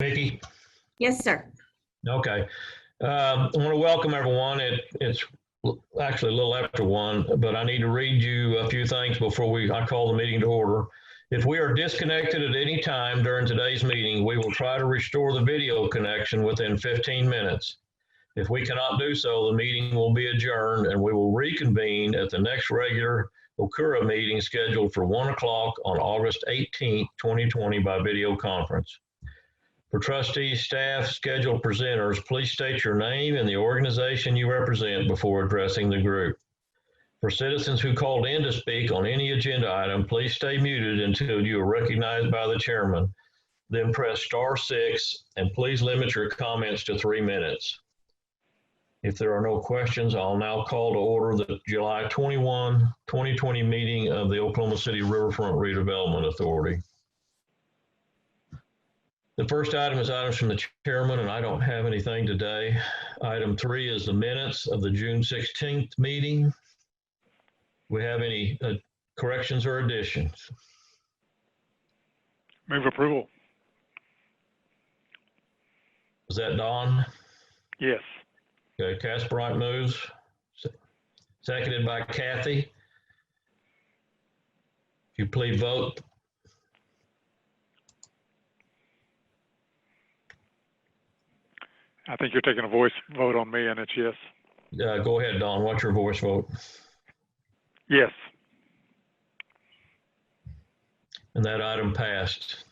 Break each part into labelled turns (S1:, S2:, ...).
S1: Vicki?
S2: Yes, sir.
S1: Okay. I want to welcome everyone. It's actually a little after 1, but I need to read you a few things before I call the meeting to order. If we are disconnected at any time during today's meeting, we will try to restore the video connection within 15 minutes. If we cannot do so, the meeting will be adjourned and we will reconvene at the next regular Wilcora meeting scheduled for 1 o'clock on August 18th, 2020 by video conference. For trustees, staff, scheduled presenters, please state your name and the organization you represent before addressing the group. For citizens who called in to speak on any agenda item, please stay muted until you are recognized by the chairman. Then press *6 and please limit your comments to 3 minutes. If there are no questions, I'll now call to order the July 21, 2020 meeting of the Oklahoma City Riverfront Redevelopment Authority. The first item is items from the chairman, and I don't have anything today. Item 3 is the minutes of the June 16th meeting. Do we have any corrections or additions?
S3: Move approval.
S1: Is that Don?
S3: Yes.
S1: Okay, Casperite moves. Seconded by Kathy. If you please vote.
S3: I think you're taking a voice vote on me, and it's yes.
S1: Go ahead, Don. What's your voice vote?
S3: Yes.
S1: And that item passed.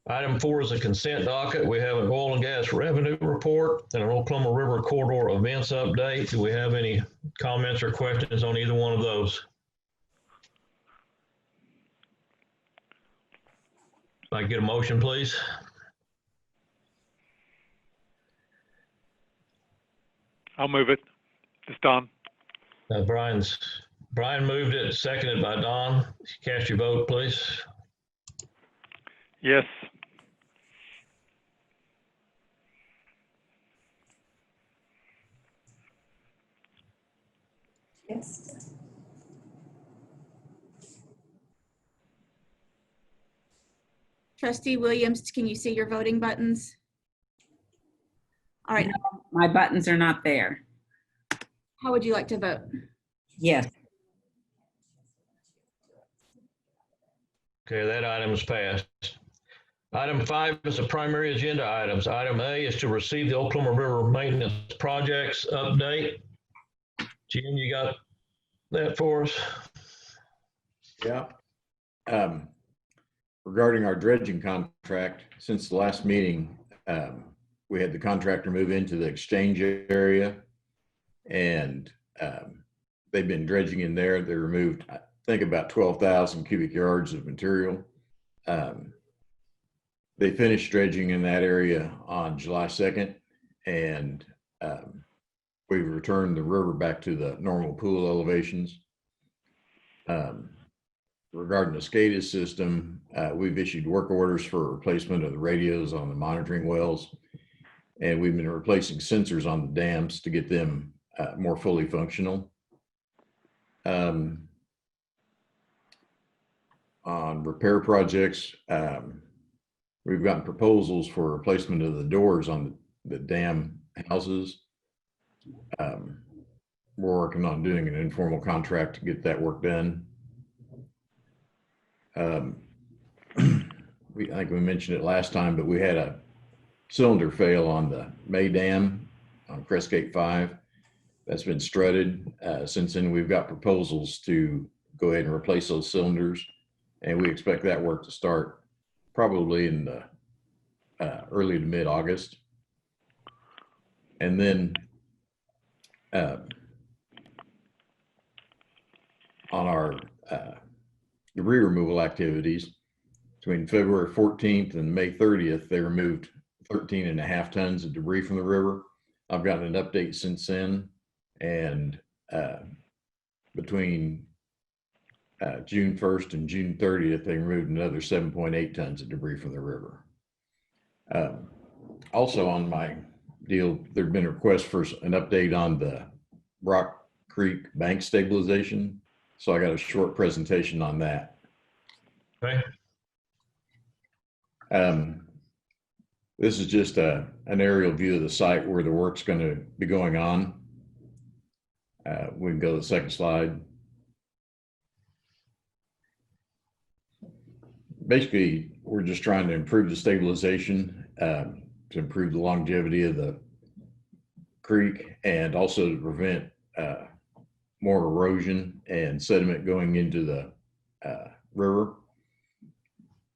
S1: Item 4 is a consent docket. We have an oil and gas revenue report and an Oklahoma River corridor events update. Do we have any comments or questions on either one of those? If I get a motion, please.
S3: I'll move it. It's Don.
S1: Brian moved it, seconded by Don. Cast your vote, please.
S3: Yes.
S2: Yes. Trustee Williams, can you see your voting buttons? All right.
S4: No, my buttons are not there.
S2: How would you like to vote?
S4: Yes.
S1: Okay, that item is passed. Item 5 is the primary agenda items. Item A is to receive the Oklahoma River maintenance projects update. Jim, you got that for us?
S5: Yeah. Regarding our dredging contract, since the last meeting, we had the contractor move into the exchange area, and they've been dredging in there. They removed, I think, about 12,000 cubic yards of material. They finished dredging in that area on July 2nd, and we've returned the river back to the normal pool elevations. Regarding the SCADA system, we've issued work orders for replacement of the radios on the monitoring wells, and we've been replacing sensors on the dams to get them more fully functional. On repair projects, we've gotten proposals for replacement of the doors on the dam houses. We're working on doing an informal contract to get that work done. I think we mentioned it last time, but we had a cylinder fail on the May Dam on Crestgate 5. That's been strutted. Since then, we've got proposals to go ahead and replace those cylinders, and we expect that work to start probably in the early to mid-August. And then on our debris removal activities, between February 14th and May 30th, they removed 13.5 tons of debris from the river. I've gotten an update since then, and between June 1st and June 30th, they removed another 7.8 tons of debris from the river. Also on my deal, there'd been a request for an update on the Rock Creek bank stabilization. So I got a short presentation on that.
S1: Okay.
S5: This is just an aerial view of the site where the work's going to be going on. We can go to the second slide. Basically, we're just trying to improve the stabilization, to improve the longevity of the creek, and also to prevent more erosion and sediment going into the river.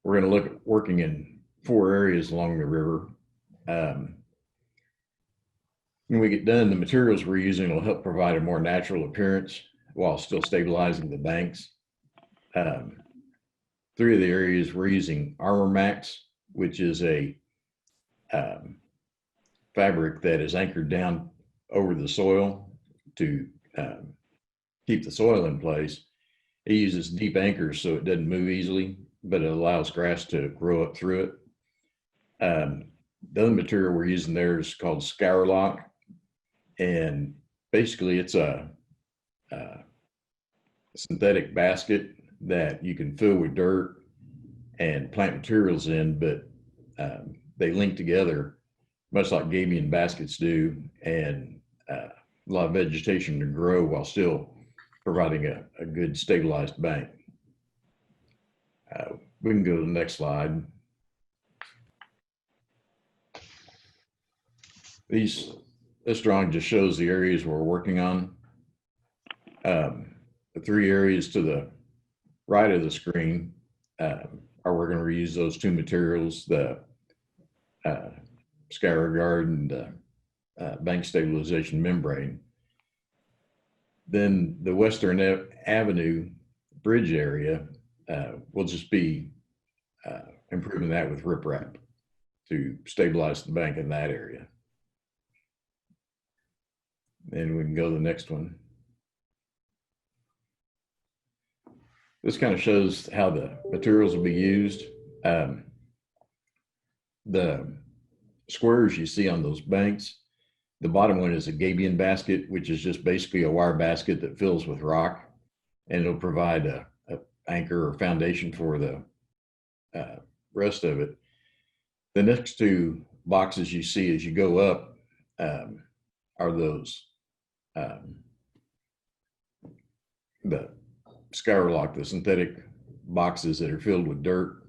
S5: We're going to look at working in 4 areas along the river. When we get done, the materials we're using will help provide a more natural appearance while still stabilizing the banks. 3 of the areas we're using Armor Max, which is a fabric that is anchored down over the soil to keep the soil in place. It uses deep anchors so it doesn't move easily, but it allows grass to grow up through it. The other material we're using there is called Scourlock, and basically it's a synthetic basket that you can fill with dirt and plant materials in, but they link together much like gabion baskets do, and a lot of vegetation to grow while still providing a good stabilized bank. We can go to the next slide. This drawing just shows the areas we're working on. The 3 areas to the right of the screen we're going to reuse those 2 materials, the scour guard and the bank stabilization membrane. Then the Western Avenue bridge area, we'll just be improving that with riprap to stabilize the bank in that area. And we can go to the next one. This kind of shows how the materials will be used. The squares you see on those banks, the bottom one is a gabion basket, which is just basically a wire basket that fills with rock, and it'll provide a anchor or foundation for the rest of it. The next 2 boxes you see as you go up are those the Scourlock, the synthetic boxes that are filled with dirt,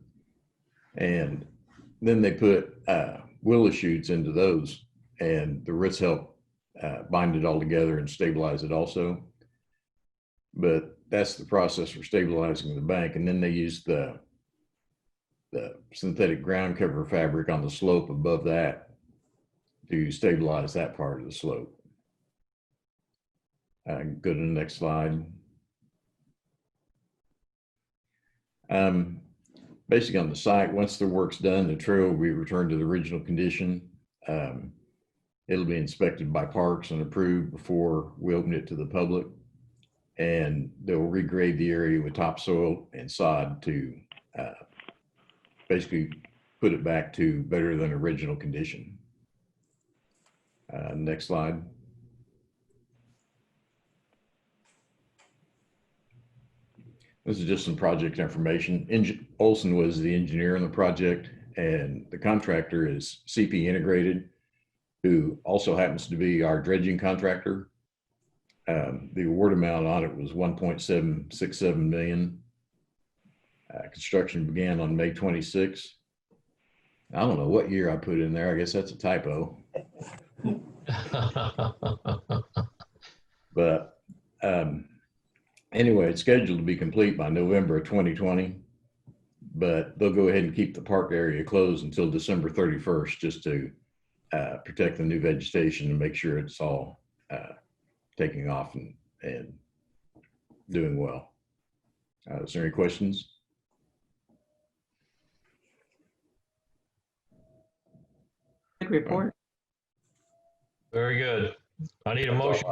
S5: and then they put willow shoots into those, and the roots help bind it all together and stabilize it also. But that's the process for stabilizing the bank. And then they use the synthetic ground cover fabric on the slope above that to stabilize that part of the slope. Go to the next slide. Basically on the site, once the work's done, the trail will be returned to the original condition. It'll be inspected by Parks and approved before we open it to the public. And they'll regrade the area with topsoil and sod to basically put it back to better than original condition. Next slide. This is just some project information. Olson was the engineer on the project, and the contractor is CP Integrated, who also happens to be our dredging contractor. The award amount on it was $1.767 million. Construction began on May 26th. I don't know what year I put in there. I guess that's a typo. But anyway, it's scheduled to be complete by November of 2020, but they'll go ahead and keep the park area closed until December 31st just to protect the new vegetation and make sure it's all taking off and doing well. Is there any questions?
S4: Good report.
S1: Very good. I need a motion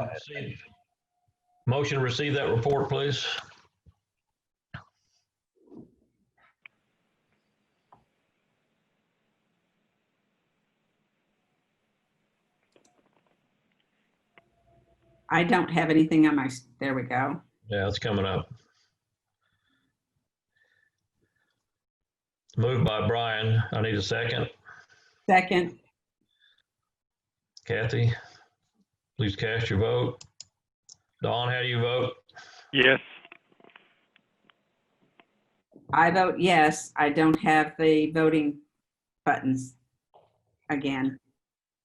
S1: to receive that report, please.
S4: I don't have anything on my, there we go.
S1: Yeah, it's coming up. Moved by Brian. I need a second.
S4: Second.
S1: Kathy, please cast your vote. Dawn, how do you vote?
S3: Yes.
S4: I vote yes. I don't have the voting buttons again.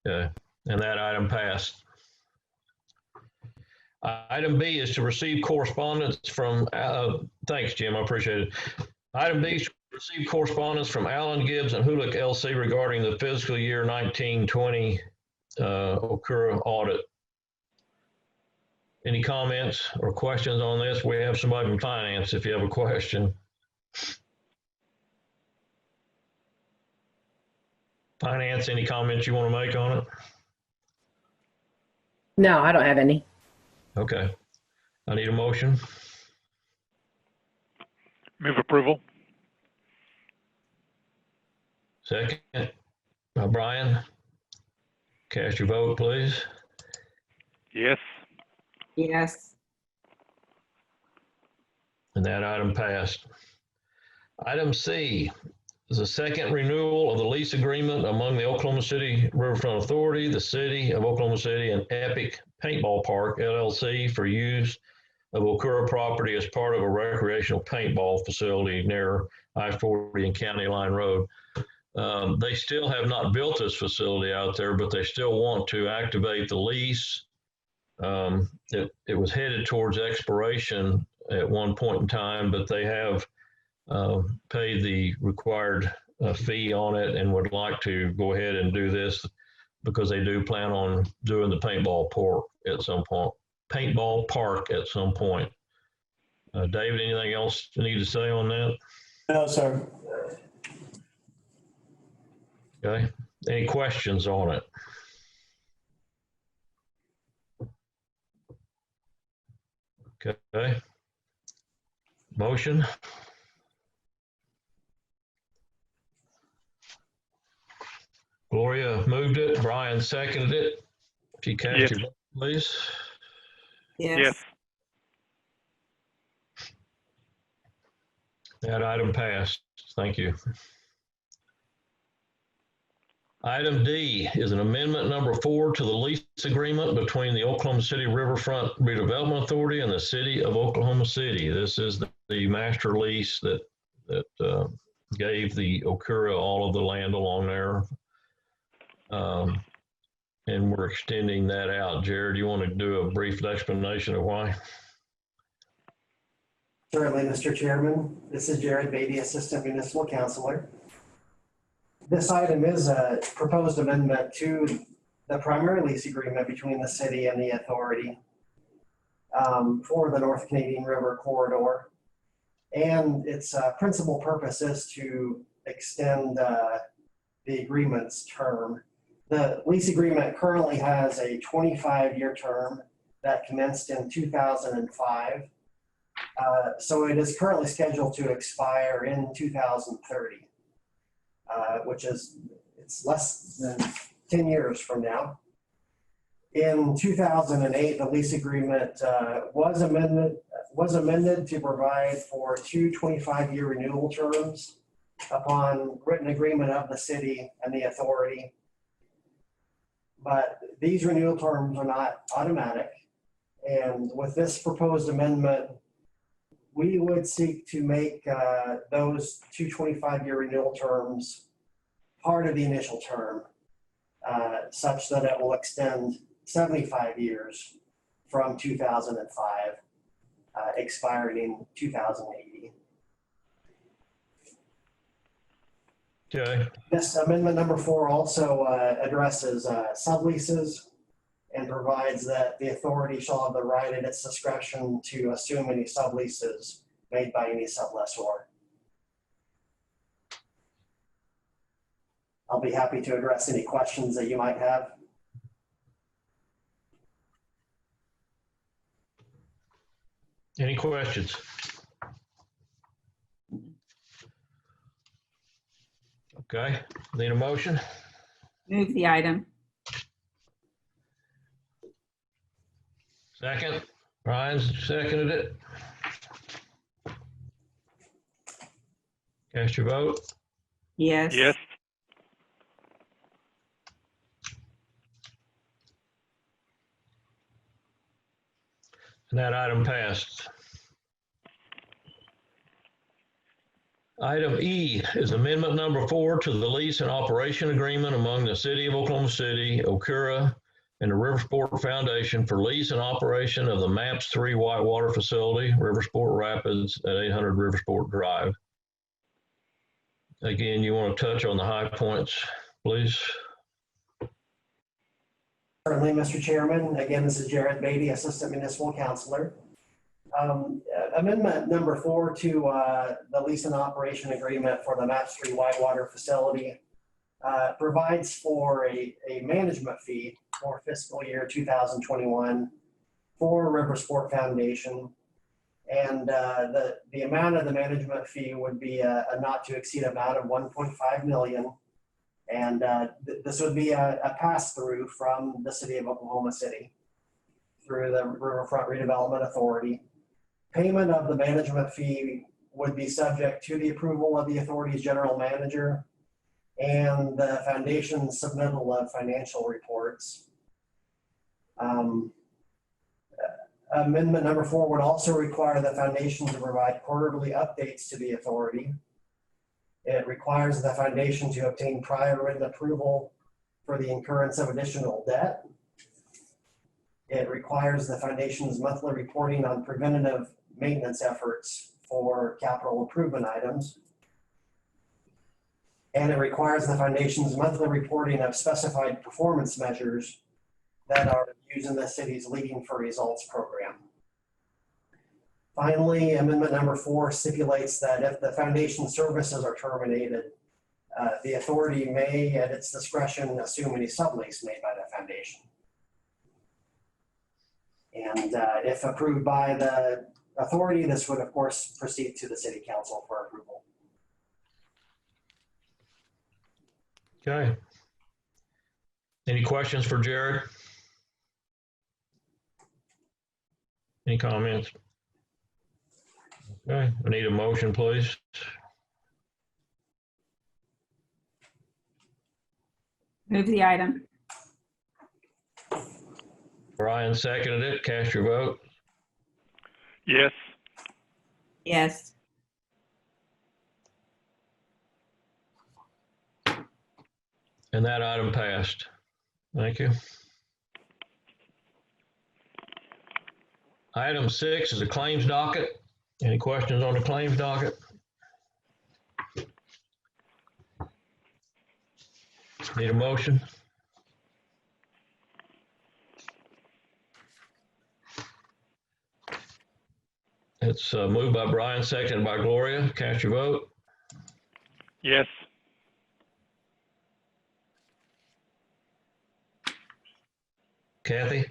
S1: Okay, and that item passed. Item B is to receive correspondence from, thanks, Jim, I appreciate it. Item B is to receive correspondence from Allen Gibbs and Hulick LC regarding the fiscal year 1920 Wilcora audit. Any comments or questions on this? We have somebody from finance if you have a question. Finance, any comments you want to make on it?
S6: No, I don't have any.
S1: Okay. I need a motion.
S3: Move approval.
S1: Second. Brian, cast your vote, please.
S3: Yes.
S4: Yes.
S1: And that item passed. Item C is a second renewal of the lease agreement among the Oklahoma City Riverfront Authority, the City of Oklahoma City, and Epic Paintball Park LLC for use of Wilcora property as part of a recreational paintball facility near I-40 and County Line Road. They still have not built this facility out there, but they still want to activate the lease. It was headed towards expiration at one point in time, but they have paid the required fee on it and would like to go ahead and do this because they do plan on doing the paintball park at some point. Paintball park at some point. David, anything else you need to say on that?
S7: No, sir.
S1: Okay. Any questions on it? Okay. Motion. Gloria moved it. Brian seconded it. If you cast
S3: Yes.
S1: your vote, please.
S3: Yes.
S1: That item passed. Thank you. Item D is an amendment number 4 to the lease agreement between the Oklahoma City Riverfront Redevelopment Authority and the City of Oklahoma City. This is the master lease that gave the Wilcora all of the land along there. And we're extending that out. Jared, you want to do a brief explanation of why?
S7: Certainly, Mr. Chairman. This is Jared Beatty, Assistant Municipal Councilor. This item is a proposed amendment to the primary lease agreement between the city and the authority for the North Canadian River corridor. And its principal purpose is to extend the agreement's term. The lease agreement currently has a 25-year term that commenced in 2005. So it is currently scheduled to expire in 2030, which is, it's less than 10 years from now. In 2008, the lease agreement was amended to provide for 2 25-year renewal terms upon written agreement of the city and the authority. But these renewal terms are not automatic. And with this proposed amendment, we would seek to make those 2 25-year renewal terms part of the initial term, such that it will extend 75 years from 2005, expiring in 2080.
S1: Okay.
S7: This amendment number 4 also addresses subleases and provides that the authority shall have the right at its discretion to assume any subleases made by any sublessor. I'll be happy to address any questions that you might have.
S1: Any questions? Okay, need a motion?
S4: Move the item.
S1: Second, Brian seconded it. Cast your vote.
S4: Yes.
S3: Yes.
S1: And that item passed. Item E is amendment number 4 to the lease and operation agreement among the City of Oklahoma City, Wilcora, and the Riversport Foundation for lease and operation of the MAPS 3 Whitewater Facility, Riversport Rapids at 800 Riversport Drive. Again, you want to touch on the high points, please?
S7: Certainly, Mr. Chairman. Again, this is Jared Beatty, Assistant Municipal Counselor. Amendment number 4 to the lease and operation agreement for the MAPS 3 Whitewater Facility provides for a management fee for fiscal year 2021 for Riversport Foundation. And the amount of the management fee would be a not to exceed amount of 1.5 million. And this would be a pass-through from the City of Oklahoma City through the Riverfront Redevelopment Authority. Payment of the management fee would be subject to the approval of the authority's general manager and the foundation's submittal of financial reports. Amendment number 4 would also require the foundation to provide quarterly updates to the authority. It requires the foundation to obtain prior written approval for the incurrence of additional debt. It requires the foundation's monthly reporting on preventative maintenance efforts for capital improvement items. And it requires the foundation's monthly reporting of specified performance measures that are used in the city's Leading for Results program. Finally, amendment number 4 stipulates that if the foundation services are terminated, the authority may, at its discretion, assume any sublease made by the foundation. And if approved by the authority, this would, of course, proceed to the City Council for approval.
S1: Okay. Any questions for Jared? Any comments? Okay, I need a motion, please.
S4: Move the item.
S1: Brian seconded it. Cast your vote.
S3: Yes.
S4: Yes.
S1: And that item passed. Thank you. Item 6 is a claims docket. Any questions on the claims docket? Need a motion? It's moved by Brian, seconded by Gloria. Cast your vote.
S3: Yes.
S1: Kathy?